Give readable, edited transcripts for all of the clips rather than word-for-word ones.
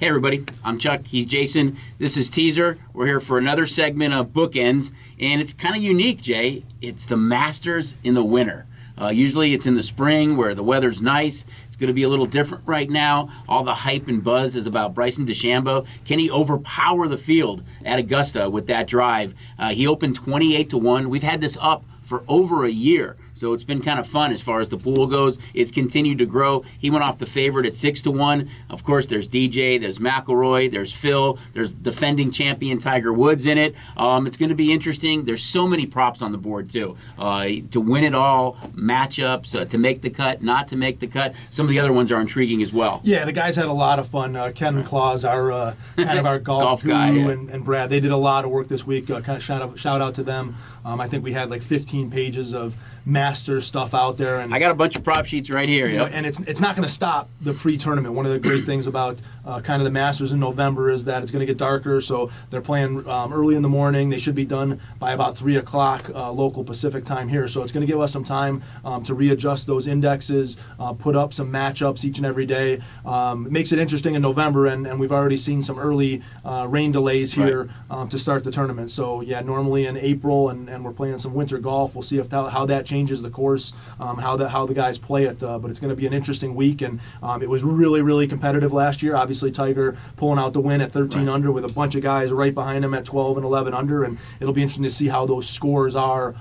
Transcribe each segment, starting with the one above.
Hey everybody, I'm Chuck, he's Jason. This is Teaser. We're here for another segment of Bookends, and it's kind of unique, Jay. It's the Masters in the winter. Usually it's in the spring where the weather's nice. It's going to be a little different right now. All the hype and buzz is about Bryson DeChambeau. Can he overpower the field at Augusta with that drive? He opened 28-1. We've had this up for over a year. So it's been kind of fun as far as the pool goes. It's continued to grow. He went off the favorite at 6-1. Of course, there's DJ, there's McElroy, there's Phil, there's defending champion Tiger Woods in it. It's going to be interesting. There's so many props on the board, too. To win it all, matchups, to make the cut, not to make the cut. Some of the other ones are intriguing as well. Yeah, the guys had a lot of fun. Ken Claus, our kind of our golf guru, guy, yeah. and Brad, they did a lot of work this week. Kind of shout out to them. I think we had like 15 pages of master stuff out there, and I got a bunch of prop sheets right here. Yep. And it's not going to stop the pre-tournament. One of the great things about kind of the Masters in November is that it's going to get darker, so they're playing early in the morning. They should be done by about 3 o'clock local Pacific time here, so it's going to give us some time to readjust those indexes, put up some matchups each and every day. It makes it interesting in November, and we've already seen some early rain delays here to start the tournament. So yeah, normally in April, and we're playing some winter golf. We'll see how that changes the course, how the guys play it. But it's going to be an interesting week, and it was really competitive last year. Obviously, Tiger pulling out the win at 13 under with a bunch of guys right behind him at 12 and 11 under, and it'll be interesting to see how those scores are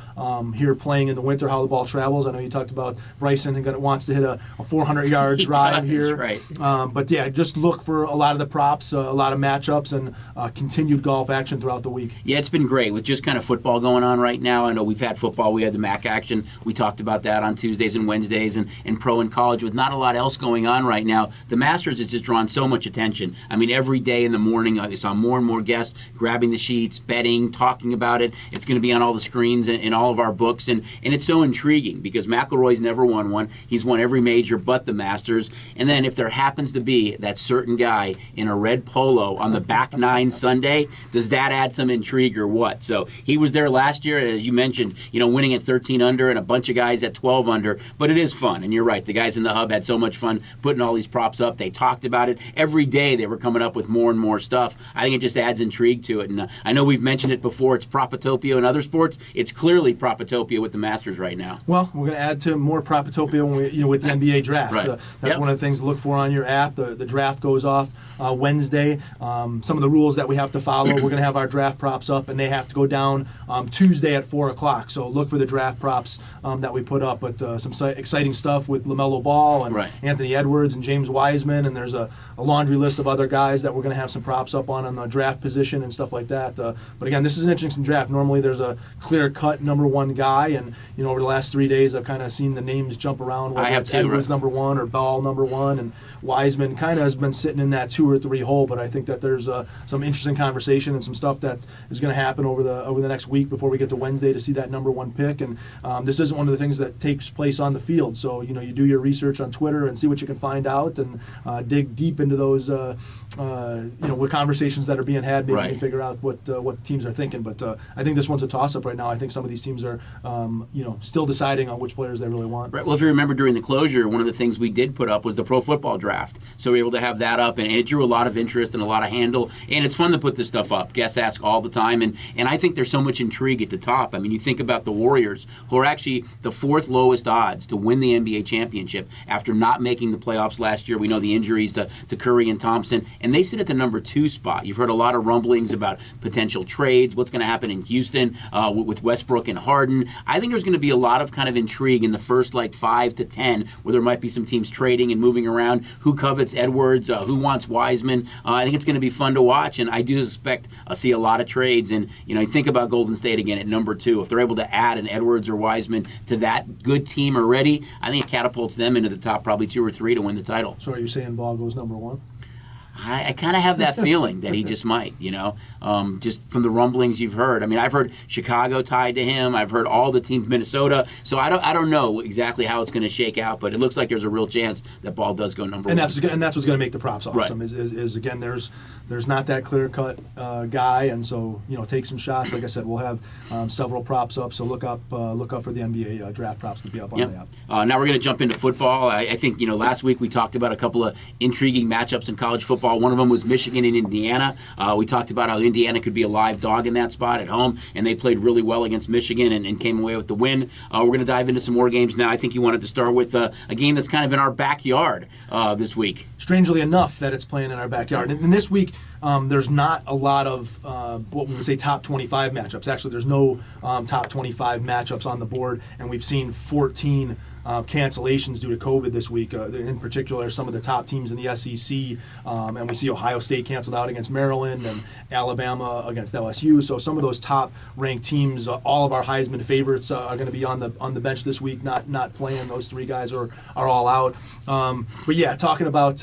here playing in the winter, how the ball travels. I know you talked about Bryson wants to hit a 400-yard drive here. Right. But yeah, just look for a lot of the props, a lot of matchups, and continued golf action throughout the week. Yeah, it's been great with just kind of football going on right now. I know we've had football. We had the MAC action. We talked about that on Tuesdays and Wednesdays, and pro and college with not a lot else going on right now. The Masters has just drawn so much attention. I mean, every day in the morning, I saw more and more guests grabbing the sheets, betting, talking about it. It's going to be on all the screens in all of our books, and it's so intriguing because McElroy's never won one. He's won every major but the Masters. And then if there happens to be that certain guy in a red polo on the back nine Sunday, does that add some intrigue or what? So he was there last year, as you mentioned, winning at 13 under and a bunch of guys at 12 under. But it is fun, and you're right. The guys in the hub had so much fun putting all these props up. They talked about it. Every day they were coming up with more and more stuff. I think it just adds intrigue to it. And I know we've mentioned it before. It's Propatopia in other sports. It's clearly Propatopia with the Masters right now. Well, we're going to add to more Propatopia when with the NBA draft. Right. That's one of the things to look for on your app. The draft goes off Wednesday. Some of the rules that we have to follow, we're going to have our draft props up, and they have to go down Tuesday at 4 o'clock. So look for the draft props that we put up. But some exciting stuff with LaMelo Ball and Anthony Edwards and James Wiseman, and there's a laundry list of other guys that we're going to have some props up on the draft position and stuff like that. But again, this is an interesting draft. Normally there's a clear-cut number one guy, and over the last 3 days I've kind of seen the names jump around, whether it's Edwards number one or Ball number one, and Wiseman kind of has been sitting in that 2 or 3 hole. But I think that there's some interesting conversation and some stuff that is going to happen over the next week before we get to Wednesday to see that number one pick. And this isn't one of the things that takes place on the field. So you do your research on Twitter and see what you can find out, and dig deep into those with conversations that are being had. Maybe you can figure out what teams are thinking. But I think this one's a toss-up right now. I think some of these teams are still deciding on which players they really want. Right. Well, if you remember during the closure, one of the things we did put up was the pro football draft. So we were able to have that up, and it drew a lot of interest and a lot of handle. And it's fun to put this stuff up. Guests ask all the time, and I think there's so much intrigue at the top. I mean, you think about the Warriors, who are actually the 4th lowest odds to win the NBA championship after not making the playoffs last year. We know the injuries to Curry and Thompson, and they sit at the number 2 spot. You've heard a lot of rumblings about potential trades, what's going to happen in Houston with Westbrook and Harden. I think there's going to be a lot of kind of intrigue in the first 5 to 10, where there might be some teams trading and moving around. Who covets Edwards? Who wants Wiseman? I think it's going to be fun to watch, and I do suspect I'll see a lot of trades. And you think about Golden State again at number 2. If they're able to add an Edwards or Wiseman to that good team already, I think it catapults them into the top probably 2 or 3 to win the title. So are you saying Ball goes number 1? I kind of have that feeling that he just might, just from the rumblings you've heard. I mean, I've heard Chicago tied to him. I've heard all the teams, Minnesota. So I don't know exactly how it's going to shake out, but it looks like there's a real chance that Ball does go number 1. And that's what's going to make the props awesome. Right. Is again, there's not that clear-cut guy, and so take some shots. Like I said, we'll have several props up. So look up for the NBA draft props to be up on the app. Now we're going to jump into football. I think last week we talked about a couple of intriguing matchups in college football. football. One of them was Michigan and Indiana. We talked about how Indiana could be a live dog in that spot at home, and they played really well against Michigan and came away with the win. We're going to dive into some more games now. I think you wanted to start with a game that's kind of in our backyard this week. Strangely enough, that it's playing in our backyard. And this week, there's not a lot of what we would say top 25 matchups. Actually, there's no top 25 matchups on the board, and we've seen 14 cancellations due to COVID this week. In particular, some of the top teams in the SEC, and we see Ohio State canceled out against Maryland and Alabama against LSU. So some of those top-ranked teams, all of our Heisman favorites are going to be on the bench this week, not playing. Those three guys are all out. But yeah, talking about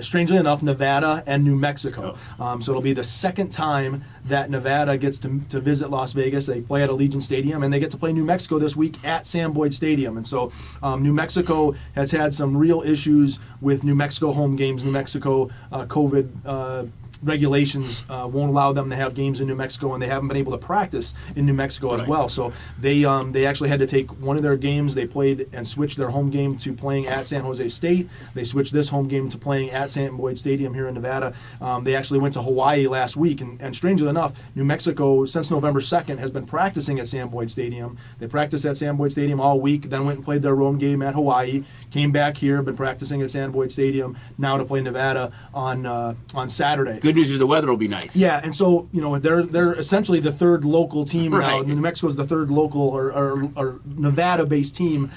strangely enough, Nevada and New Mexico. So it'll be the second time that Nevada gets to visit Las Vegas. They play at Allegiant Stadium, and they get to play New Mexico this week at Sam Boyd Stadium. And so New Mexico has had some real issues with New Mexico home games. New Mexico COVID regulations won't allow them to have games in New Mexico, and they haven't been able to practice in New Mexico as well. So they actually had to take one of their games. They played and switched their home game to playing at San Jose State. They switched this home game to playing at Sam Boyd Stadium here in Nevada. They actually went to Hawaii last week, and strangely enough, New Mexico, since November 2nd, has been practicing at Sam Boyd Stadium. They practiced at Sam Boyd Stadium all week, then went and played their home game at Hawaii, came back here, been practicing at Sam Boyd Stadium, now to play Nevada on Saturday. Good news is the weather will be nice. Yeah, and so they're essentially the third local team now. Right. New Mexico is the third local or Nevada-based team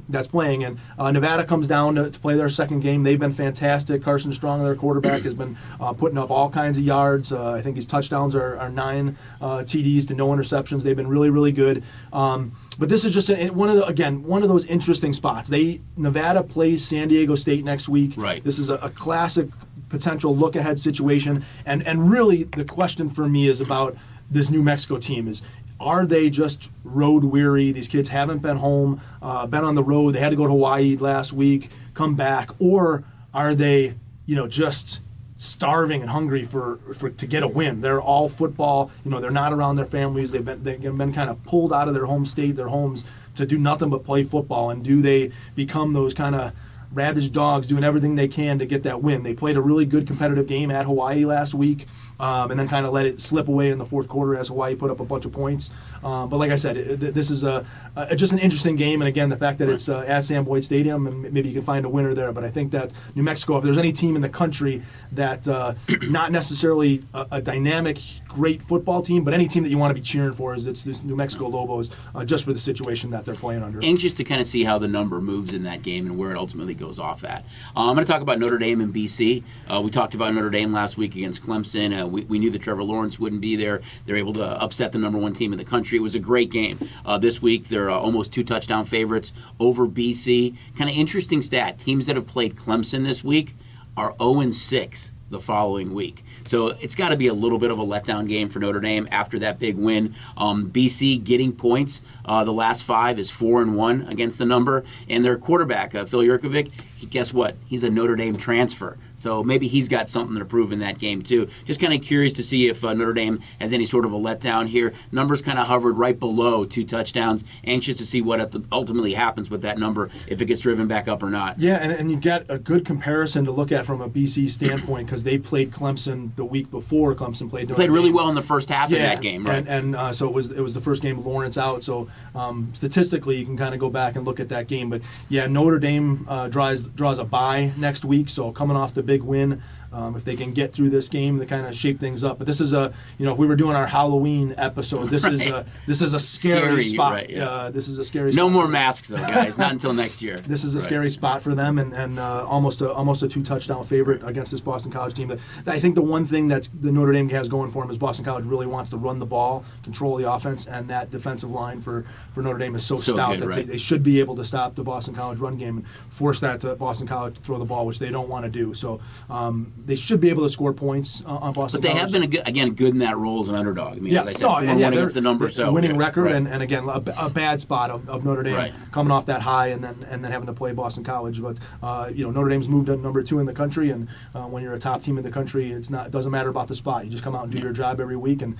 that's playing, and Nevada comes down to play their second game. They've been fantastic. Carson Strong, their quarterback, has been putting up all kinds of yards. I think his touchdowns are 9 TDs to no interceptions. They've been really, really good. But this is just one of those interesting spots. Nevada plays San Diego State next week. Right. This is a classic potential look-ahead situation, and really the question for me is about this New Mexico team is, are they just road weary? These kids haven't been home, been on the road. They had to go to Hawaii last week, come back, or are they just starving and hungry for to get a win? They're all football. They're not around their families. They've been kind of pulled out of their home state, their homes, to do nothing but play football. And do they become those kind of ravaged dogs doing everything they can to get that win? They played a really good competitive game at Hawaii last week, and then kind of let it slip away in the fourth quarter as Hawaii put up a bunch of points. But like I said, this is just an interesting game, and again, the fact that it's at Sam Boyd Stadium, and maybe you can find a winner there. But I think that New Mexico, if there's any team in the country that not necessarily a dynamic, great football team, but any team that you want to be cheering for, it's this New Mexico Lobos, just for the situation that they're playing under. Anxious to kind of see how the number moves in that game and where it ultimately goes off at. I'm going to talk about Notre Dame and BC. We talked about Notre Dame last week against Clemson. We knew that Trevor Lawrence wouldn't be there. They're able to upset the number one team in the country. It was a great game. This week, they're almost 2-touchdown favorites over BC. Kind of interesting stat. Teams that have played Clemson this week are 0-6 the following week. So it's got to be a little bit of a letdown game for Notre Dame after that big win. BC getting points. The last 5 is 4-1 against the number. And their quarterback, Phil Yurkovich, guess what? He's a Notre Dame transfer. So maybe he's got something to prove in that game too. Just kind of curious to see if Notre Dame has any sort of a letdown here. Numbers kind of hovered right below 2 touchdowns. Anxious to see what ultimately happens with that number, if it gets driven back up or not. Yeah, and you get a good comparison to look at from a BC standpoint, because they played Clemson the week before Clemson played Notre Dame. Played really well in the first half of that game, right? And so it was the first game Lawrence out. So statistically, you can kind of go back and look at that game. But yeah, Notre Dame draws a bye next week. So coming off the big win, if they can get through this game to kind of shape things up. But this is if we were doing our Halloween episode, this is a scary spot. Right, yeah. This is a scary. No spot. more masks though, guys. Not until next year. This is a scary spot for them, and almost a 2-touchdown favorite against this Boston College team. That I think the one thing that the Notre Dame has going for them is Boston College really wants to run the ball, control the offense, and that defensive line for Notre Dame is so stout good, that right. they should be able to stop the Boston College run game and force that to Boston College to throw the ball, which they don't want to do. So they should be able to score points on Boston But they College. have been good in that role as an underdog. I mean, as I said, 4-1 against the number. So winning record, right. and again a bad spot of Notre Dame Right. coming off that high and then having to play Boston College. But Notre Dame's moved to number 2 in the country, and when you're a top team in the country, it doesn't matter about the spot. You just come out and do your job every week, and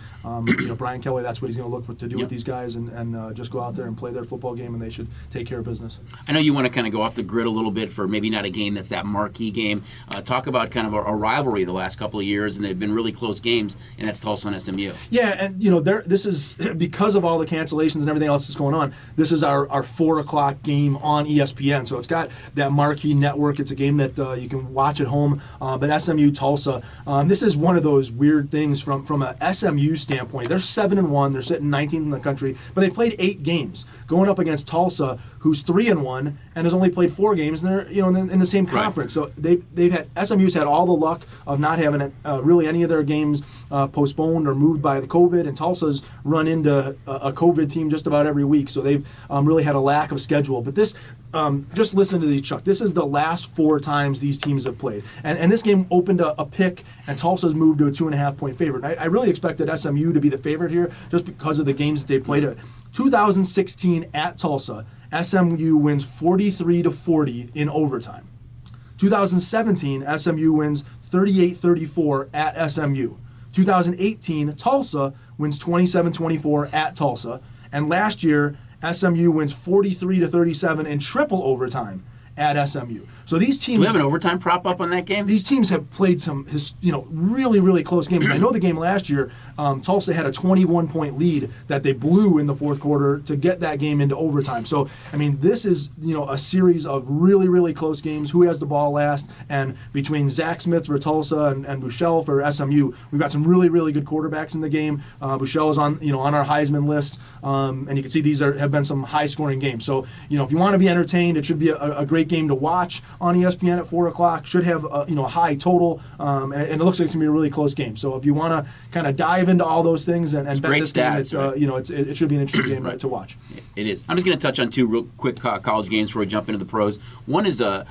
Brian Kelly, that's what he's going to look to do with these guys, and just go out there and play their football game, and they should take care of business. I know you want to kind of go off the grid a little bit for maybe not a game that's that marquee game. Talk about kind of our a rivalry the last couple of years, and they've been really close games, and that's Tulsa and SMU. Yeah, and this is because of all the cancellations and everything else that's going on. This is our 4 o'clock game on ESPN, so it's got that marquee network. It's a game that you can watch at home. But SMU Tulsa, this is one of those weird things from a SMU standpoint. They're 7-1. They're sitting 19th in the country, but they played 8 games going up against Tulsa, who's 3-1 and has only played 4 games, and they're in the same conference. Right. So they've had SMU's had all the luck of not having really any of their games postponed or moved by the COVID, and Tulsa's run into a COVID team just about every week. So they've really had a lack of schedule. But this, just listen to these, Chuck. This is the last 4 times these teams have played, and this game opened a pick, and Tulsa's moved to a 2.5-point favorite. I really expected SMU to be the favorite here just because of the games that they played. 2016 at Tulsa, SMU wins 43-40 in overtime. 2017, SMU wins 38-34 at SMU. 2018, Tulsa wins 27-24 at Tulsa. And last year, SMU wins 43-37 in triple overtime at SMU. So these teams. Do we have an overtime prop up on that game? These teams have played some, really, really close games. And I know the game last year, Tulsa had a 21-point lead that they blew in the fourth quarter to get that game into overtime. So, I mean, this is, a series of really, really close games. Who has the ball last? And between Zach Smith for Tulsa and Buechele for SMU, we've got some really, really good quarterbacks in the game. Buechele is on our Heisman list, and you can see these have been some high-scoring games. So, if you want to be entertained, it should be a great game to watch on ESPN at 4 o'clock. Should have a high total, and it looks like it's going to be a really close game. So if you want to kind of dive into all those things and bet great this stats, game, right? it should be an interesting game to watch. It is. I'm just going to touch on 2 real quick college games before we jump into the pros. One is the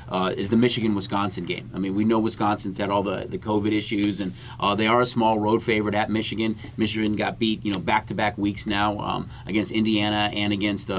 Michigan-Wisconsin game. I mean, we know Wisconsin's had all the COVID issues, and they are a small road favorite at Michigan. Michigan got beat, back-to-back weeks now against Indiana and against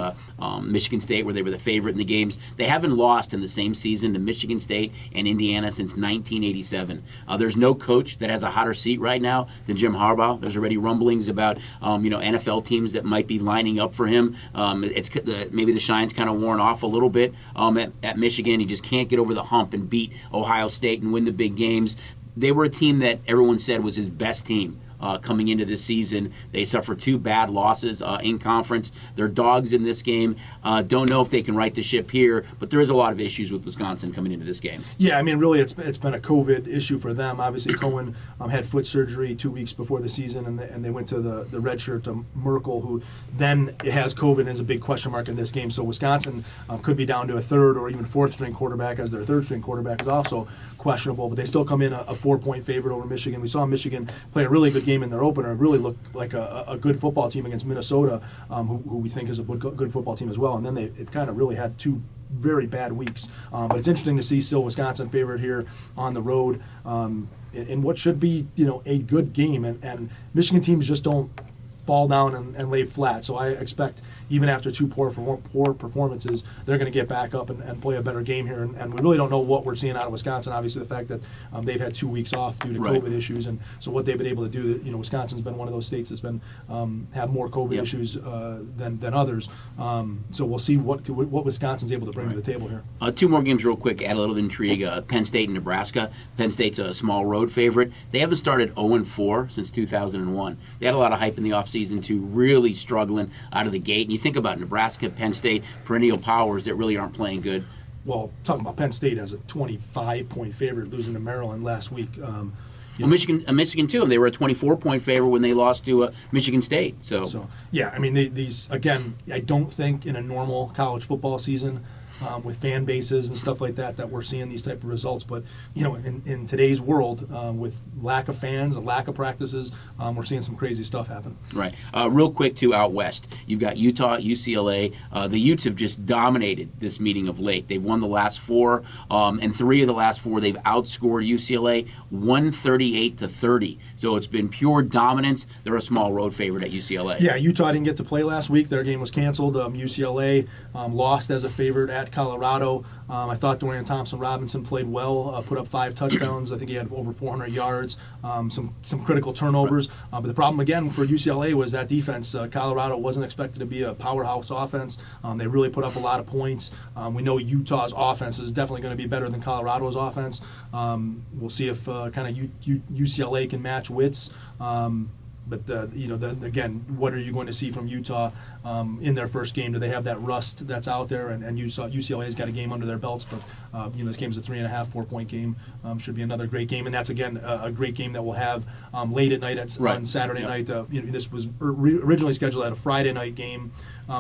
Michigan State, where they were the favorite in the games. They haven't lost in the same season to Michigan State and Indiana since 1987. There's no coach that has a hotter seat right now than Jim Harbaugh. There's already rumblings about NFL teams that might be lining up for him. Maybe the shine's kind of worn off a little bit at Michigan. He just can't get over the hump and beat Ohio State and win the big games. They were a team that everyone said was his best team. Coming into this season. They suffered 2 bad losses in conference. They're dogs in this game. Don't know if they can right the ship here, but there is a lot of issues with Wisconsin coming into this game. Yeah, I mean, really, it's been a COVID issue for them. Obviously, Cohen had foot surgery 2 weeks before the season, and they went to the red shirt to Merkel, who then has COVID and is a big question mark in this game. So Wisconsin could be down to a 3rd or even 4th string quarterback, as their 3rd string quarterback is also questionable, but they still come in a 4-point favorite over Michigan. We saw Michigan play a really good game in their opener. It really looked like a good football team against Minnesota, who we think is a good football team as well. And then it kind of really had 2 very bad weeks. But it's interesting to see still Wisconsin favorite here on the road in what should be a good game. And Michigan teams just don't fall down and lay flat. So I expect even after 2 poor performances, they're going to get back up and play a better game here. And we really don't know what we're seeing out of Wisconsin. Obviously, the fact that they've had 2 weeks off due to COVID issues, and so what they've been able to do. Wisconsin's been one of those states that's been have more COVID issues than others. So we'll see what Wisconsin's able to bring to the table here. 2 more games real quick. Add a little intrigue. Penn State and Nebraska. Penn State's a small road favorite. They haven't started 0-4 since 2001. They had a lot of hype in the offseason too, really struggling out of the gate. And you think about Nebraska, Penn State, perennial powers that really aren't playing good. Well, talking about Penn State as a 25-point favorite, losing to Maryland last week. Michigan too, and they were a 24-point favorite when they lost to Michigan State. So yeah, I mean, these again, I don't think in a normal college football season, with fan bases and stuff like that we're seeing these type of results. But in today's world, with lack of fans, a lack of practices, we're seeing some crazy stuff happen. Right. Real quick too, out west, you've got Utah, UCLA. The Utes have just dominated this meeting of late. They've won the last 4, and 3 of the last 4 they've outscored UCLA 138-30. So it's been pure dominance. They're a small road favorite at UCLA. Yeah, Utah didn't get to play last week. Their game was canceled. UCLA lost as a favorite at Colorado. I thought Dorian Thompson-Robinson played well, put up 5 touchdowns. I think he had over 400 yards, some critical turnovers. But the problem, again, for UCLA was that defense. Colorado wasn't expected to be a powerhouse offense. They really put up a lot of points. We know Utah's offense is definitely going to be better than Colorado's offense. We'll see if kind of UCLA can match wits. But again, what are you going to see from Utah in their first game? Do they have that rust that's out there? And UCLA's got a game under their belts, but this game's a 3.5, 4-point game. Should be another great game, and that's again a great game that we'll have late at night on Saturday night. This was originally scheduled at a Friday night game.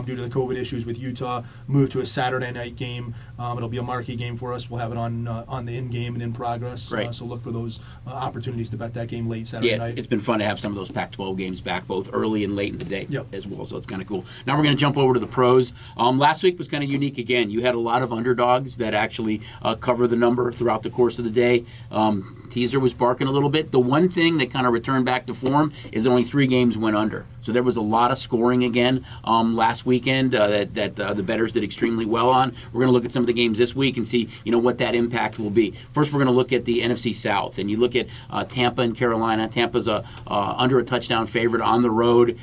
Due to the COVID issues with Utah, moved to a Saturday night game. It'll be a marquee game for us. We'll have it on the in-game and in progress. Right. So look for those opportunities to bet that game late Saturday night. It's been fun to have some of those Pac-12 games back, both early and late in the day Yep. as well. So it's kind of cool. Now we're going to jump over to the pros. Last week was kind of unique again. You had a lot of underdogs that actually cover the number throughout the course of the day. Teaser was barking a little bit. The one thing that kind of returned back to form is that only 3 games went under. So there was a lot of scoring again last weekend that the bettors did extremely well on. We're going to look at some of the games this week and see what that impact will be. First, we're going to look at the NFC South, and you look at Tampa and Carolina. Tampa's under a touchdown favorite on the road.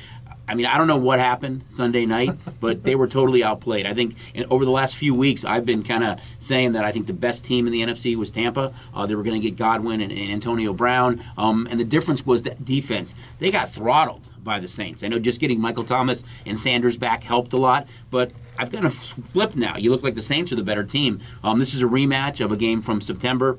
I mean, I don't know what happened Sunday night, but they were totally outplayed. I think over the last few weeks, I've been kind of saying that I think the best team in the NFC was Tampa. They were going to get Godwin and Antonio Brown, and the difference was that defense. They got throttled by the Saints. I know just getting Michael Thomas and Sanders back helped a lot, but I've kind of flipped now. You look like the Saints are the better team. This is a rematch of a game from September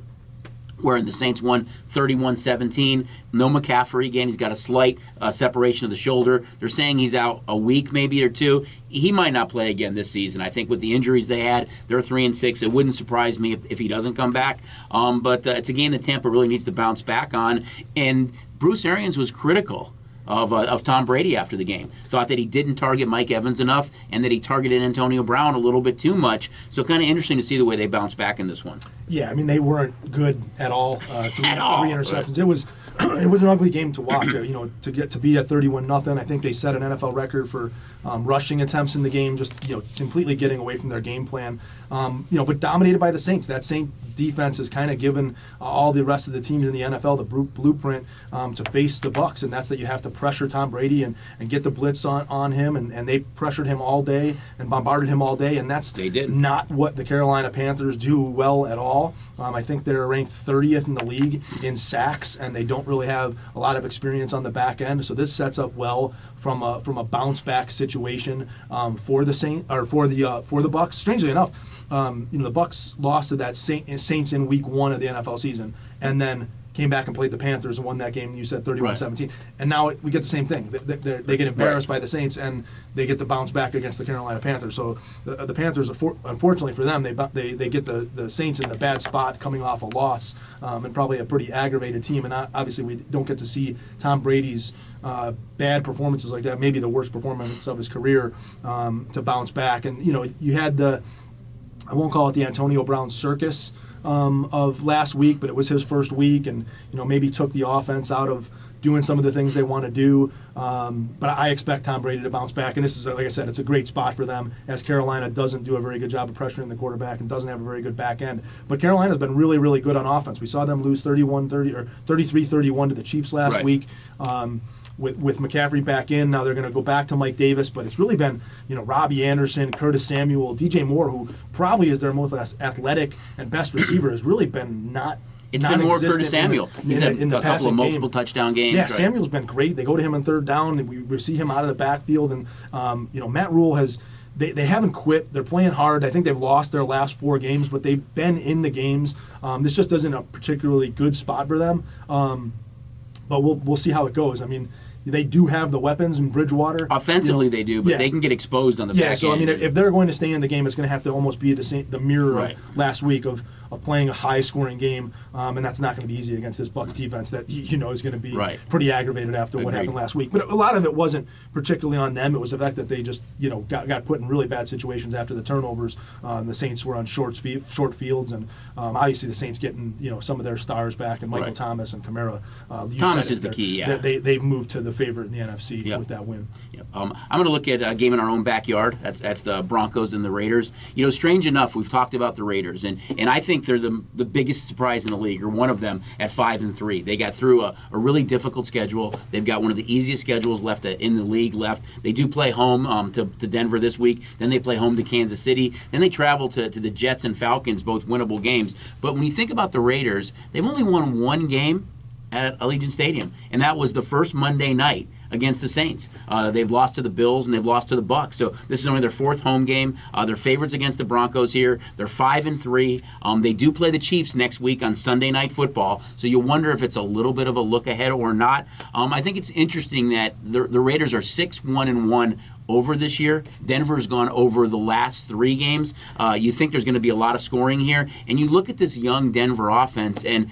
where the Saints won 31-17. No McCaffrey. Again, he's got a slight separation of the shoulder. They're saying he's out a week maybe or two. He might not play again this season. I think with the injuries they had, they're 3-6. It wouldn't surprise me if he doesn't come back. But it's a game that Tampa really needs to bounce back on. And Bruce Arians was critical of Tom Brady after the game. Thought that he didn't target Mike Evans enough and that he targeted Antonio Brown a little bit too much. So kind of interesting to see the way they bounce back in this one. Yeah, I mean, they weren't good at all. Three interceptions. Right. It was an ugly game to watch. To be at 31-0. I think they set an NFL record for rushing attempts in the game. Just completely getting away from their game plan. But dominated by the Saints. That Saint defense has kind of given all the rest of the teams in the NFL the blueprint to face the Bucs, and that's that you have to pressure Tom Brady and get the blitz on him, and they pressured him all day and bombarded him all day, and that's not what the Carolina Panthers do well at all. I think they're ranked 30th in the league in sacks, and they don't really have a lot of experience on the back end. So this sets up well from a bounce back situation for the Bucs. Strangely enough, the Bucs lost to that Saints in week 1 of the NFL season, and then came back and played the Panthers and won that game. You said 31-17, right. And now we get the same thing. They get embarrassed by the Saints, and they get to bounce back against the Carolina Panthers. So the Panthers, unfortunately for them, they get the Saints in the bad spot coming off a loss, and probably a pretty aggravated team. And obviously we don't get to see Tom Brady's bad performances like that, maybe the worst performance of his career, to bounce back. And you had I won't call it the Antonio Brown circus of last week, but it was his first week, and maybe took the offense out of doing some of the things they want to do. But I expect Tom Brady to bounce back, and this is, like I said, it's a great spot for them, as Carolina doesn't do a very good job of pressuring the quarterback and doesn't have a very good back end. But Carolina's been really, really good on offense. We saw them lose 31-30 or 33-31 to the Chiefs last week. With McCaffrey back in, now they're going to go back to Mike Davis, but it's really been, Robbie Anderson, Curtis Samuel, DJ Moore, who probably is their most athletic and best receiver, has really been It's been more Curtis Samuel. He's had a couple of multiple touchdown games. Yeah, right. Samuel's been great. They go to him on third down, and we see him out of the backfield. And Matt Rule has. They haven't quit. They're playing hard. I think they've lost their last 4 games, but they've been in the games. This just isn't a particularly good spot for them. But we'll see how it goes. I mean, they do have the weapons in Bridgewater. Offensively, they do, but they can get exposed on the back end. Yeah, so I mean, if they're going to stay in the game, it's going to have to almost be the mirror of last week of of playing a high-scoring game, and that's not going to be easy against this Bucs defense that is going to be pretty aggravated after what happened last week. But a lot of it wasn't particularly on them. It was the fact that they just got put in really bad situations after the turnovers. The Saints were on short fields, and obviously the Saints getting some of their stars back, and Michael Thomas and Kamara. Thomas is the key. Yeah, they've moved to the favorite in the NFC with that win. Yep. I'm going to look at a game in our own backyard. That's the Broncos and the Raiders. Strange enough, we've talked about the Raiders, and I think they're the biggest surprise in the league, or one of them, at 5-3. They got through a really difficult schedule. They've got one of the easiest schedules left in the league left. They do play home to Denver this week. Then they play home to Kansas City. Then they travel to the Jets and Falcons, both winnable games. But when you think about the Raiders, they've only won one game at Allegiant Stadium, and that was the first Monday night against the Saints. They've lost to the Bills and they've lost to the Bucs. So this is only their fourth home game. They're favorites against the Broncos here. They're 5-3. They do play the Chiefs next week on Sunday Night Football. So you wonder if it's a little bit of a look ahead or not. I think it's interesting that the Raiders are 6-1-1 over this year. Denver's gone over the last 3 games. You think there's going to be a lot of scoring here, and you look at this young Denver offense, and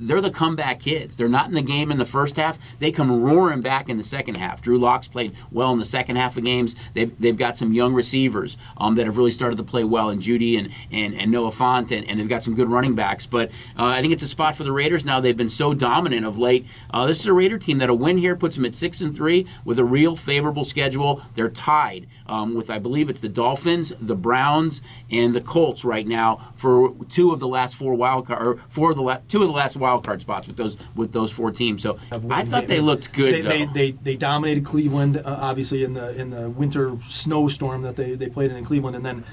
they're the comeback kids. They're not in the game in the first half. They come roaring back in the second half. Drew Lock's played well in the second half of games. They've got some young receivers that have really started to play well, in Judy and Noah Fant, and they've got some good running backs. But I think it's a spot for the Raiders now. They've been so dominant of late. This is a Raider team that a win here puts them at 6-3 with a real favorable schedule. They're tied with, I believe it's the Dolphins, the Browns, and the Colts right now for 2 of the last 4 wild card, or 2 of the last wild card spots with those 4 teams. So I thought they looked good. They dominated Cleveland, obviously in the winter snowstorm that they played in Cleveland, and then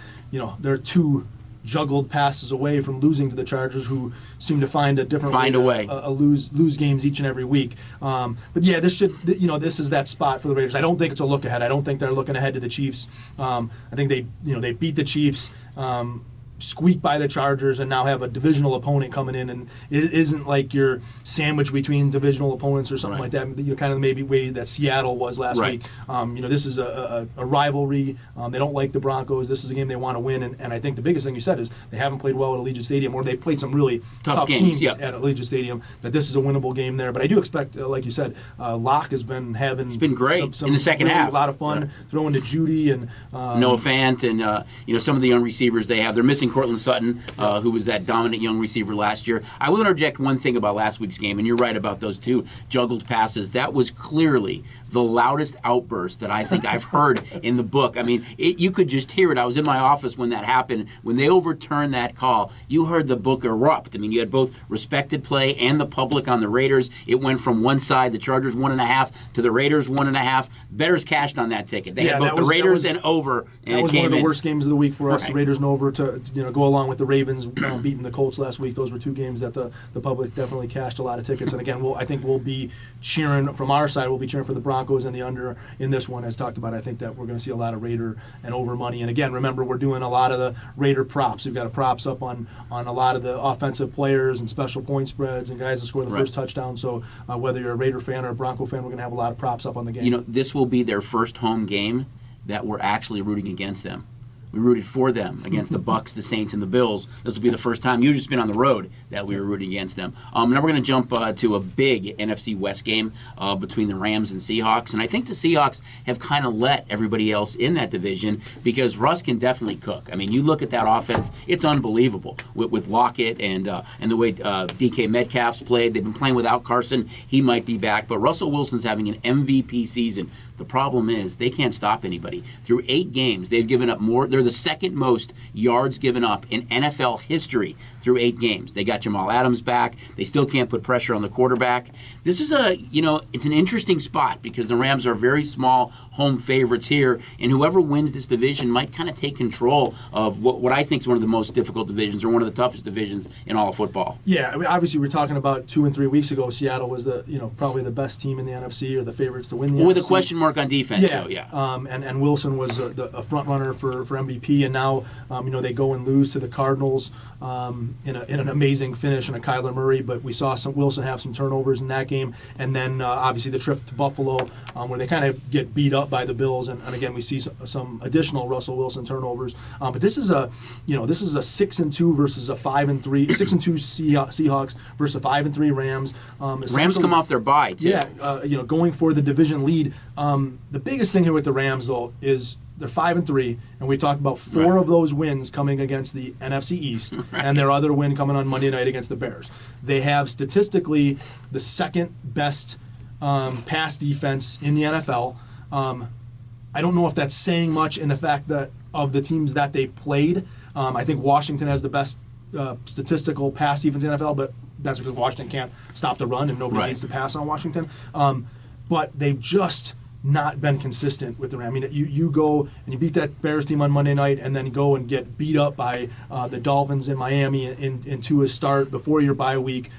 they're 2 juggled passes away from losing to the Chargers, who seem to find a different way to lose games each and every week. But yeah, this is that spot for the Raiders. I don't think it's a look ahead. I don't think they're looking ahead to the Chiefs. I think they beat the Chiefs. Squeak by the Chargers, and now have a divisional opponent coming in, and it isn't like you're sandwiched between divisional opponents or something like that. Kind of maybe way that Seattle was last week. This is a rivalry. They don't like the Broncos. This is a game they want to win, and I think the biggest thing you said is they haven't played well at Allegiant Stadium, or they played some really tough teams at Allegiant Stadium. That this is a winnable game there, but I do expect, like you said, Locke has been having. It's been great in the second half. A lot of fun throwing to Judy and Noah Fant, and some of the young receivers they have. They're missing Cortland Sutton, who was that dominant young receiver last year. I will interject one thing about last week's game, and you're right about those 2 juggled passes. That was clearly the loudest outburst that I think I've heard in the book. I mean, you could just hear it. I was in my office when that happened. When they overturned that call, you heard the book erupt. I mean, you had both respected play and the public on the Raiders. It went from one side, the Chargers 1.5, to the Raiders 1.5. Bettors cashed on that ticket. They had both the Raiders and over, and that was one of the worst games of the week for us. Right. The Raiders and over to go along with the Ravens beating the Colts last week. Those were 2 games that the public definitely cashed a lot of tickets. And again, I think we'll be cheering from our side. We'll be cheering for the Broncos and the under in this one. As talked about, I think that we're going to see a lot of Raider and over money. And again, remember, we're doing a lot of the Raider props. We've got props up on a lot of the offensive players and special point spreads and guys that score the first touchdown. So whether you're a Raider fan or a Bronco fan, we're going to have a lot of props up on the game. This will be their first home game that we're actually rooting against them. We rooted for them against the Bucs, the Saints, and the Bills. This will be the first time. You've just been on the road that we were rooting against them. Now we're going to jump to a big NFC West game between the Rams and Seahawks. And I think the Seahawks have kind of let everybody else in that division because Russ can definitely cook. I mean, you look at that offense, it's unbelievable with Lockett and the way DK Metcalf's played. They've been playing without Carson. He might be back. But Russell Wilson's having an MVP season. The problem is they can't stop anybody. Through 8 games, they've given up more. They're the second most yards given up in NFL history through 8 games. They got Jamal Adams back. They still can't put pressure on the quarterback. This is it's an interesting spot because the Rams are very small home favorites here, and whoever wins this division might kind of take control of what I think is one of the most difficult divisions or one of the toughest divisions in all of football. Yeah, I mean, obviously we're talking about 2 and 3 weeks ago. Seattle was probably the best team in the NFC or the favorites to win the NFC. With a question mark on defense, yeah. And Wilson was a front runner for MVP MVP, and now they go and lose to the Cardinals in an amazing finish and a Kyler Murray. But we saw Wilson have some turnovers in that game, and then obviously the trip to Buffalo where they kind of get beat up by the Bills, and again we see some additional Russell Wilson turnovers. But this is a 6-2 versus a 5-3, 6-2 Seahawks versus a 5-3 Rams. Rams come off their bye too. Yeah, going for the division lead. The biggest thing here with the Rams though is they're 5-3, and we talked about four of those wins coming against the NFC East, and their other win coming on Monday night against the Bears. They have statistically the second best pass defense in the NFL. I don't know if that's saying much in the fact that of the teams that they've played. I think Washington has the best statistical pass defense in the NFL, but that's because Washington can't stop the run and nobody needs to pass on Washington. But they've just not been consistent with the Rams. I mean, you go and you beat that Bears team on Monday night and then go and get beat up by the Dolphins in Miami into a start before your bye week.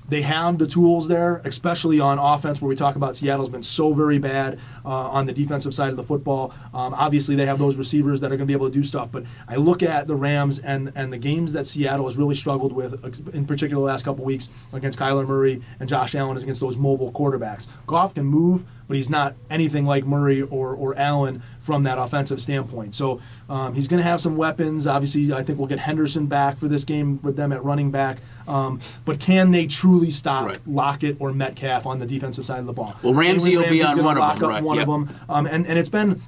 They have the tools there, especially on offense, where we talk about Seattle's been so very bad on the defensive side of the football. Obviously, they have those receivers that are going to be able to do stuff. But I look at the Rams and the games that Seattle has really struggled with, in particular the last couple weeks against Kyler Murray and Josh Allen, is against those mobile quarterbacks. Goff can move, but he's not anything like Murray or Allen from that offensive standpoint. So he's going to have some weapons. Obviously, I think we'll get Henderson back for this game with them at running back. But can they truly stop Lockett or Metcalf on the defensive side of the ball? Well, Ramsey will be on one of them, right? One of them. And it's been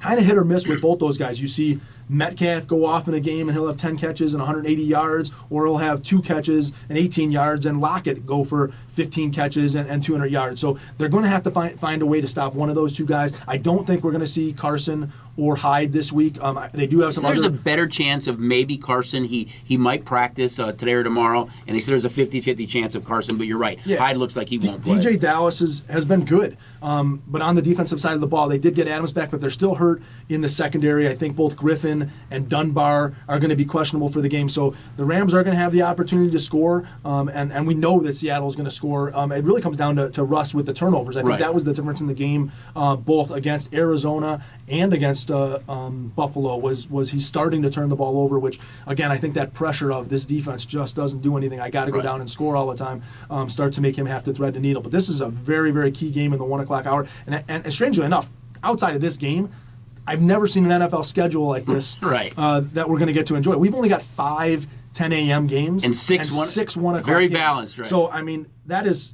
kind of hit or miss with both those guys. You see Metcalf go off in a game and he'll have 10 catches and 180 yards, or he'll have 2 catches and 18 yards, and Lockett go for 15 catches and 200 yards. So they're going to have to find a way to stop one of those two guys. I don't think we're going to see Carson or Hyde this week. They do have some. There's a better chance of maybe Carson. He might practice today or tomorrow, and they said there's a 50-50 chance of Carson. But you're right. Yeah. Hyde looks like he won't play. DJ Dallas has been good, but on the defensive side of the ball, they did get Adams back, but they're still hurt in the secondary. I think both Griffin and Dunbar are going to be questionable for the game. So the Rams are going to have the opportunity to score, and we know that Seattle is going to score. It really comes down to Russ with the turnovers. I think that was the difference in the game, both against Arizona and against Buffalo, was he's starting to turn the ball over, which, again, I think that pressure of this defense just doesn't do anything. I got to go down and score all the time, starts to make him have to thread the needle. But this is a very, very key game in the 1 o'clock hour. And strangely enough, outside of this game, I've never seen an NFL schedule like this that we're going to get to enjoy. We've only got 5 10 a.m. games and 6 1 o'clock very games. Balanced, right? So I mean that is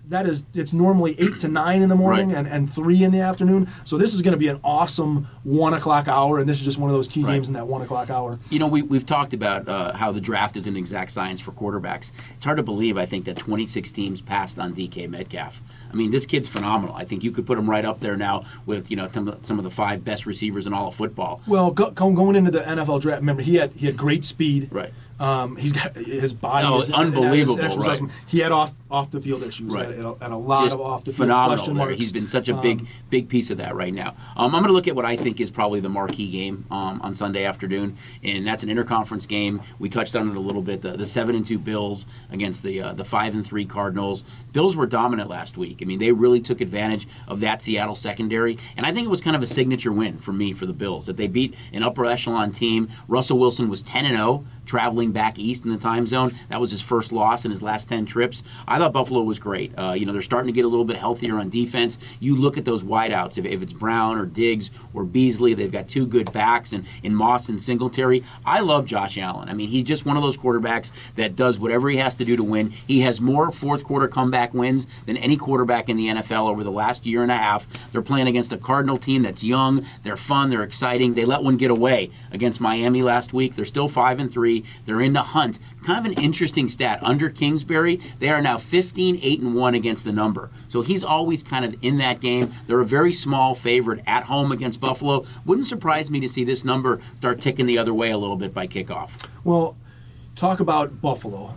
it's normally 8 to 9 in the morning and 3 in the afternoon. So this is going to be an awesome 1 o'clock hour, and this is just one of those key games in that 1 o'clock hour. You know, we've talked about how the draft is an exact science for quarterbacks. It's hard to believe, I think, that 26 teams passed on DK Metcalf. I mean, this kid's phenomenal. I think you could put him right up there now with some of the 5 best receivers in all of football. Well, going into the NFL draft, remember he had great speed. Right. He's got his body is unbelievable. Right. He had off the field issues and a lot just of off the field phenomenal question there. marks. He's been such a big piece of that right now. I'm going to look at what I think is probably the marquee game on Sunday afternoon, and that's an interconference game. We touched on it a little bit. The 7-2 Bills against the 5-3 Cardinals. Bills were dominant last week. I mean, they really took advantage of that Seattle secondary, and I think it was kind of a signature win for me for the Bills that they beat an upper echelon team. Russell Wilson was 10-0. Traveling back east in the time zone. That was his first loss in his last 10 trips. I thought Buffalo was great. They're starting to get a little bit healthier on defense. You look at those wideouts. If it's Brown or Diggs or Beasley, they've got 2 good backs in Moss and Singletary. I love Josh Allen. I mean, he's just one of those quarterbacks that does whatever he has to do to win. He has more fourth quarter comeback wins than any quarterback in the NFL over the last year and a half. They're playing against a Cardinal team that's young, they're fun, they're exciting. They let one get away against Miami last week. They're still 5-3. They're in the hunt. Kind of an interesting stat. Under Kingsbury, they are now 15-8-1 against the number. So he's always kind of in that game. They're a very small favorite at home against Buffalo. Wouldn't surprise me to see this number start ticking the other way a little bit by kickoff. Well, talk about Buffalo.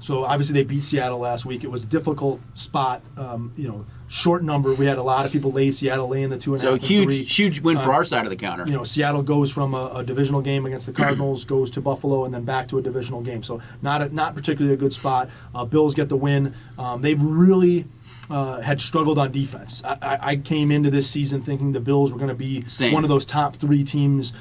So obviously they beat Seattle last week. It was a difficult spot. Short number. We had a lot of people lay Seattle laying the 2.5. So huge win for our side of the counter. Seattle goes from a divisional game against the Cardinals, goes to Buffalo, and then back to a divisional game. So not particularly a good spot. Bills get the win. They've really had struggled on defense. I came into this season thinking the Bills were going to be one of those top 3 teams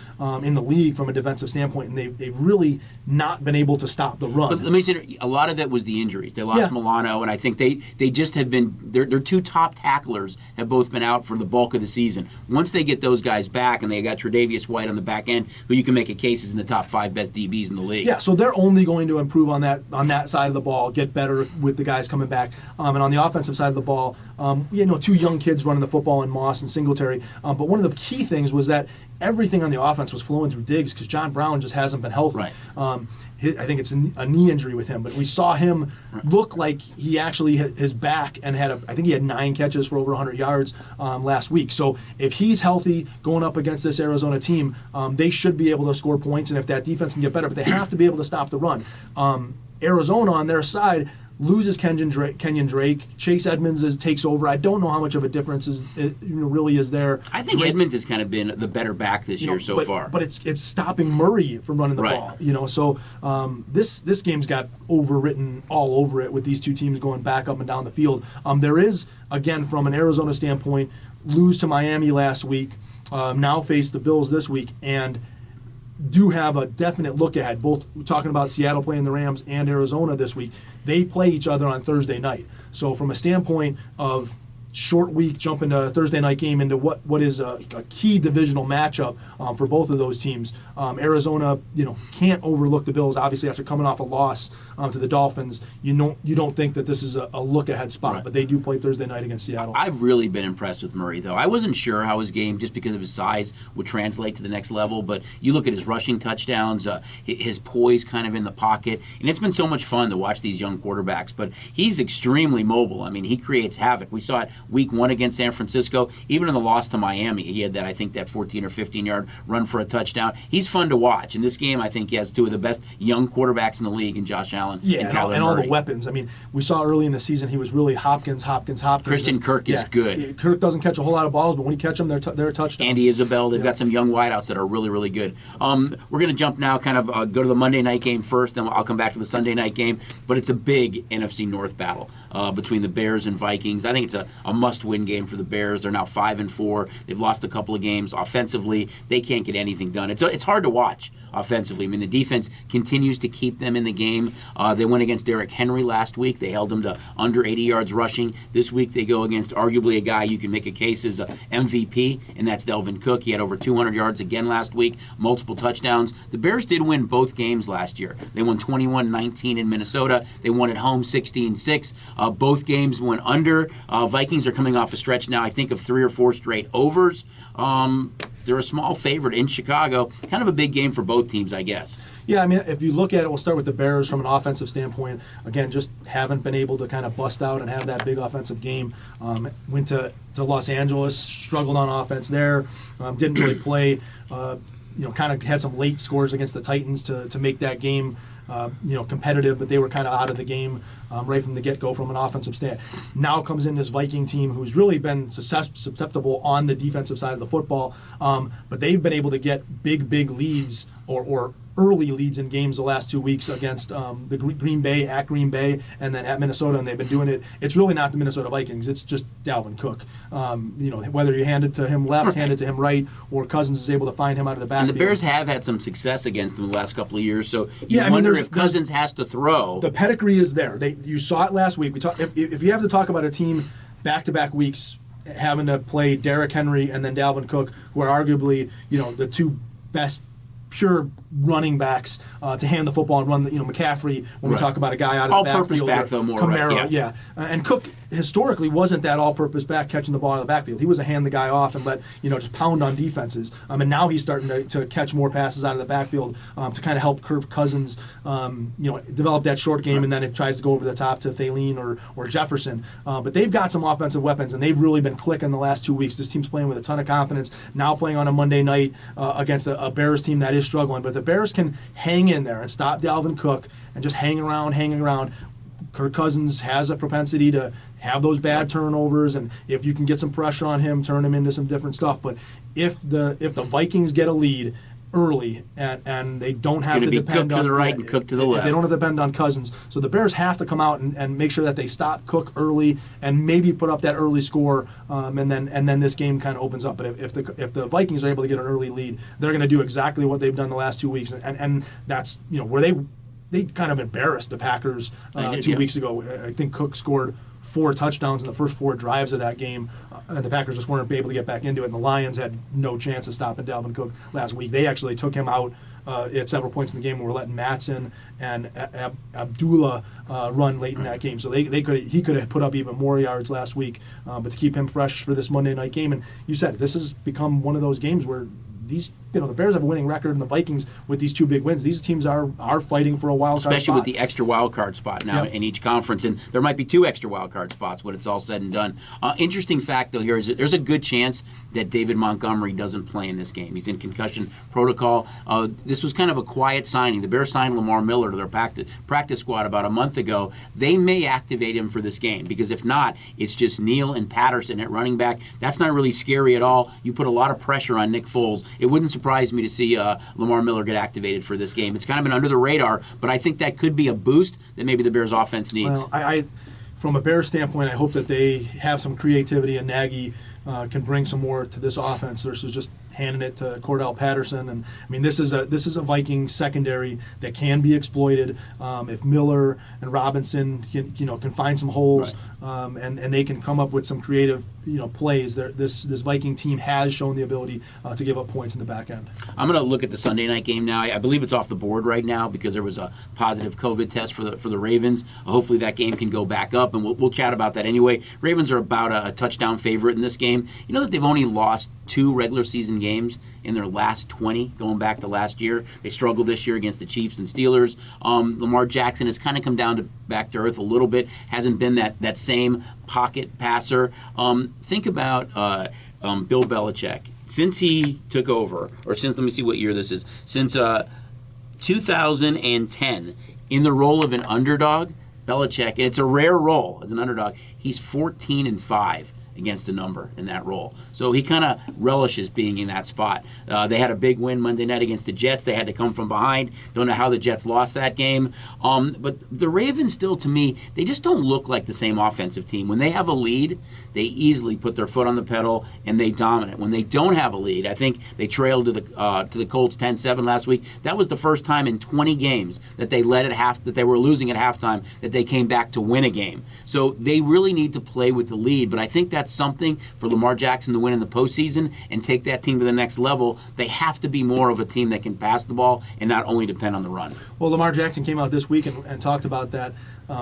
in the league from a defensive standpoint, and they've really not been able to stop the run. But let me say, a lot of that was the injuries. They lost Milano, and I think they just have been their 2 top tacklers have both been out for the bulk of the season. Once they get those guys back, and they got Tre'Davious White on the back end, who you can make a case is in the top 5 best DBs in the league. Yeah, so they're only going to improve on that side of the ball, get better with the guys coming back, and on the offensive side of the ball, 2 young kids running the football in Moss and Singletary. But one of the key things was that everything on the offense was flowing through Diggs because John Brown just hasn't been healthy. Right. I think it's a knee injury with him, but we saw him look like he actually hit his back and I think he had 9 catches for over 100 yards last week. So if he's healthy going up against this Arizona team, they should be able to score points, and if that defense can get better, but they have to be able to stop the run. Arizona on their side loses Kenyon Drake. Chase Edmonds takes over. I don't know how much of a difference really is there. I think Edmonds has kind of been the better back this year so far. But it's stopping Murray from running the ball. So this game's got overwritten all over it with these 2 teams going back up and down the field. There is, again, from an Arizona standpoint, lose to Miami last week, now face the Bills this week, and do have a definite look ahead. Both talking about Seattle playing the Rams and Arizona this week. They play each other on Thursday night. So from a standpoint of short week, jump into a Thursday night game into what is a key divisional matchup for both of those teams. Arizona, can't overlook the Bills. Obviously, after coming off a loss to the Dolphins, you don't think that this is a look ahead spot. But they do play Thursday night against Seattle. I've really been impressed with Murray, though. I wasn't sure how his game, just because of his size, would translate to the next level. But you look at his rushing touchdowns, his poise kind of in the pocket, and it's been so much fun to watch these young quarterbacks. But he's extremely mobile. I mean, he creates havoc. We saw it week 1 against San Francisco. Even in the loss to Miami, he had that 14 or 15-yard run for a touchdown. He's fun to watch. In this game, I think he has 2 of the best young quarterbacks in the league in Josh Allen and Kyler Murray. And all the weapons. I mean, we saw early in the season he was really Hopkins. Christian Kirk is good. Kirk doesn't catch a whole lot of balls, but when he catch them, they're touchdowns. Andy Isabel, they've got some young wideouts that are really, really good. We're going to jump now, kind of go to the Monday night game first, then I'll come back to the Sunday night game. But it's a big NFC North battle between the Bears and Vikings. I think it's a must-win game for the Bears. They're now 5-4. They've lost a couple of games. Offensively, they can't get anything done. It's hard to watch offensively. I mean, the defense continues to keep them in the game. They went against Derrick Henry last week. They held him to under 80 yards rushing. This week they go against arguably a guy you can make a case as a MVP, and that's Dalvin Cook. He had over 200 yards again last week, multiple touchdowns. The Bears did win both games last year. They won 21-19 in Minnesota. They won at home 16-6. Both games went under. Vikings are coming off a stretch now, I think, of 3 or 4 straight overs. They're a small favorite in Chicago. Kind of a big game for both teams, I guess. Yeah, I mean, if you look at it, we'll start with the Bears from an offensive standpoint. Again, just haven't been able to kind of bust out and have that big offensive game. Went to Los Angeles, struggled on offense there, didn't really play. Kind of had some late scores against the Titans to make that game competitive, but they were kind of out of the game right from the get-go from an offensive stand. Now comes in this Viking team who's really been susceptible on the defensive side of the football, but they've been able to get big leads or early leads in games the last 2 weeks against the Green Bay, and then at Minnesota, and they've been doing it. It's really not the Minnesota Vikings. It's just Dalvin Cook. Whether you hand it to him left, hand it to him right, or Cousins is able to find him out of the backfield. And the Bears have had some success against them the last couple of years, so you wonder if Cousins has to throw. The pedigree is there. You saw it last week. If you have to talk about a team back-to-back weeks having to play Derrick Henry and then Dalvin Cook, who are arguably the 2 best pure running backs to hand the football and run McCaffrey when we talk about a guy out of the backfield. All-purpose back, though, more. Kamara, yeah. And Cook historically wasn't that all-purpose back catching the ball out of the backfield. He was a hand the guy off and let just pound on defenses. And now he's starting to catch more passes out of the backfield to kind of help Kirk Cousins develop that short game, and then it tries to go over the top to Thielen or Jefferson. But they've got some offensive weapons, and they've really been clicking the last 2 weeks. This team's playing with a ton of confidence. Now playing on a Monday night against a Bears team that is struggling. But if the Bears can hang in there and stop Dalvin Cook and just hang around, Kirk Cousins has a propensity to have those bad turnovers, and if you can get some pressure on him, turn him into some different stuff. But if the Vikings get a lead, early, and they don't have gonna to be depend Cook to on the right and Cook to the left. They don't have to depend on Cousins. So the Bears have to come out and make sure that they stop Cook early and maybe put up that early score, and then this game kind of opens up. But if the Vikings are able to get an early lead, they're going to do exactly what they've done the last 2 weeks, and that's where they kind of embarrassed the Packers 2 weeks ago. I think Cook scored 4 touchdowns in the first 4 drives of that game, and the Packers just weren't able to get back into it. And the Lions had no chance of stopping Dalvin Cook last week. They actually took him out at several points in the game. We were letting Matson and Abdullah run late in that game, so he could have put up even more yards last week. But to keep him fresh for this Monday night game, and you said this has become one of those games where the Bears have a winning record, and the Vikings with these 2 big wins. These teams are fighting for a wild card especially spot. with the extra wild card spot now in each conference, and there might be 2 extra wild card spots when it's all said and done. Interesting fact though here is that there's a good chance that David Montgomery doesn't play in this game. He's in concussion protocol. This was kind of a quiet signing. The Bears signed Lamar Miller to their practice squad about a month ago. They may activate him for this game, because if not, it's just Neal and Patterson at running back. That's not really scary at all. You put a lot of pressure on Nick Foles. It wouldn't surprise me to see Lamar Miller get activated for this game. It's kind of been under the radar, but I think that could be a boost that maybe the Bears offense needs. Well, from a Bears standpoint, I hope that they have some creativity, and Nagy can bring some more to this offense versus just handing it to Cordell Patterson. And I mean, this is a Viking secondary that can be exploited if Miller and Robinson can find some holes, and they can come up with some creative plays. This Viking team has shown the ability to give up points in the back end. I'm going to look at the Sunday night game now. I believe it's off the board right now because there was a positive COVID test for the Ravens. Hopefully that game can go back up, and we'll chat about that anyway. Ravens are about a touchdown favorite in this game. You know that they've only lost 2 regular season games in their last 20, going back to last year. They struggled this year against the Chiefs and Steelers. Lamar Jackson has kind of come down to back to earth a little bit. Hasn't been that same pocket passer. Think about Bill Belichick. Since he took over, or since, let me see what year this is, since 2010, in the role of an underdog, Belichick, and it's a rare role as an underdog, he's 14-5 against a number in that role. So he kind of relishes being in that spot. They had a big win Monday night against the Jets. They had to come from behind. Don't know how the Jets lost that game. But the Ravens still, to me, they just don't look like the same offensive team. When they have a lead, they easily put their foot on the pedal and they dominate. When they don't have a lead, I think they trailed to the Colts 10-7 last week. That was the first time in 20 games that they that they were losing at halftime that they came back to win a game. So they really need to play with the lead. But I think that's something for Lamar Jackson to win in the postseason and take that team to the next level. They have to be more of a team that can pass the ball and not only depend on the run. Well, Lamar Jackson came out this week and talked about that.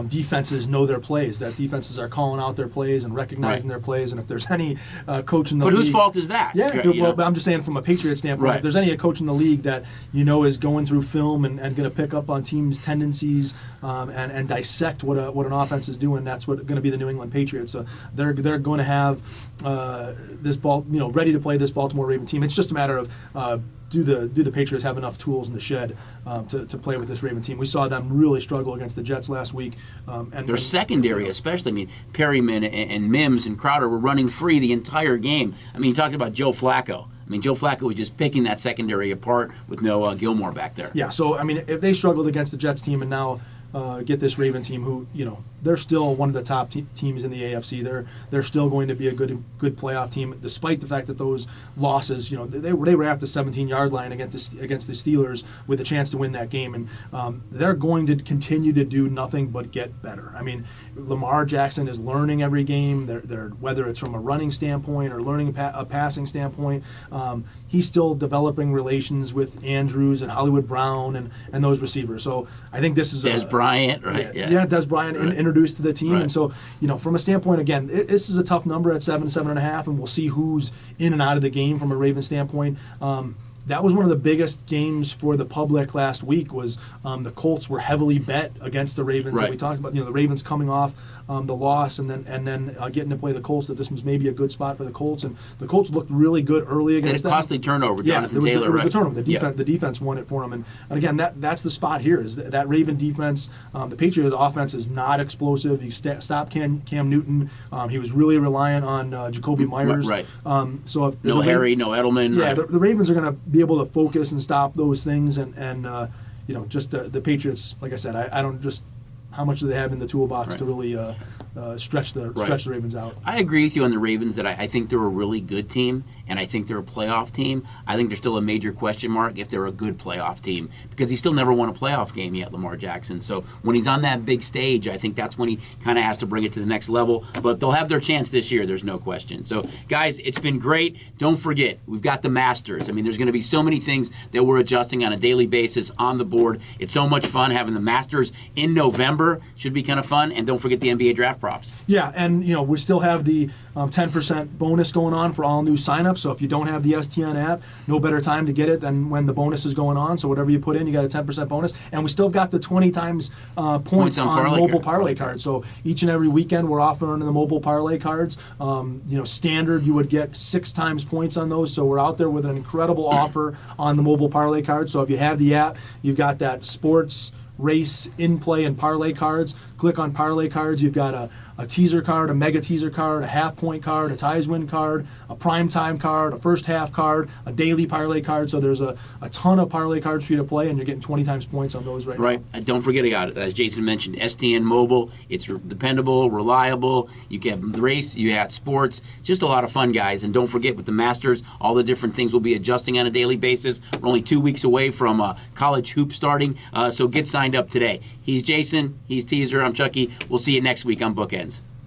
Defenses know their plays, that defenses are calling out their plays and recognizing their plays, and if there's any coach in the league... But whose fault is that? Yeah, well, but I'm just saying from a Patriot standpoint, if there's any coach in the league that is going through film and going to pick up on teams' tendencies and dissect what an offense is doing, that's what going to be the New England Patriots. So they're going to have this ball, ready to play this Baltimore Raven team. It's just a matter of do the Patriots have enough tools in the shed to play with this Raven team? We saw them really struggle against the Jets last week. And their secondary especially. I mean, Perryman and Mims and Crowder were running free the entire game. I mean, talking about Joe Flacco. I mean, Joe Flacco was just picking that secondary apart with no Gilmore back there. Yeah, so, I mean, if they struggled against the Jets team and now get this Raven team who, they're still one of the top teams in the AFC. They're still going to be a good playoff team, despite the fact that those losses, they were at the 17-yard line against the Steelers with a chance to win that game, and they're going to continue to do nothing but get better. I mean, Lamar Jackson is learning every game. They're whether it's from a running standpoint or learning a passing standpoint, he's still developing relations with Andrews and Hollywood Brown and those receivers. So I think this is Des Bryant, right? Yeah, Des Bryant introduced to the team. And so, from a standpoint, again, this is a tough number at 7.5, and we'll see who's in and out of the game from a Ravens standpoint. That was one of the biggest games for the public last week. Was the Colts were heavily bet against the Ravens. Right. And we talked about the Ravens coming off the loss, and then getting to play the Colts, that this was maybe a good spot for the Colts. And the Colts looked really good early against them. And a costly turnover, Yeah, Jonathan it was, Taylor, it was right? the turnover. The defense won it for them. And again, that's the spot here, is that Raven defense. The Patriots offense is not explosive. You stop Cam Newton. He was really reliant on Jacoby Myers. Right. So if No Harry, no Edelman. Yeah, right. the Ravens are going to be able to focus and stop those things, and just the Patriots. Like I said, I don't just how much do they have in the toolbox Right. to really stretch the Ravens out. I agree with you on the Ravens that I think they're a really good team, and I think they're a playoff team. I think they're still a major question mark if they're a good playoff team, because he still never won a playoff game yet, Lamar Jackson. So when he's on that big stage, I think that's when he kind of has to bring it to the next level. But they'll have their chance this year, there's no question. So, guys, it's been great. Don't forget, we've got the Masters. I mean, there's going to be so many things that we're adjusting on a daily basis on the board. It's so much fun having the Masters in November. Should be kind of fun. And don't forget the NBA draft props. Yeah, and we still have the 10% bonus going on for all new signups. So if you don't have the STN app, no better time to get it than when the bonus is going on. So whatever you put in, you got a 10% bonus. And we still got the 20 times points on mobile parlay cards. So each and every weekend we're offering the mobile parlay cards. Standard, you would get 6 times points on those. So we're out there with an incredible offer on the mobile parlay cards. So if you have the app, you've got that sports, race, in-play, and parlay cards. Click on parlay cards. You've got a teaser card, a mega teaser card, a half-point card, a ties win card, a prime time card, a first half card, a daily parlay card. So there's a ton of parlay cards for you to play, and you're getting 20 times points on those right now. Right. And don't forget about it. As Jason mentioned, STN Mobile. It's dependable, reliable. You get the race, you have sports. It's just a lot of fun, guys. And don't forget, with the Masters, all the different things we'll be adjusting on a daily basis. We're only 2 weeks away from college hoop starting, so get signed up today. He's Jason. He's Teaser. I'm Chucky. We'll see you next week on Bookends.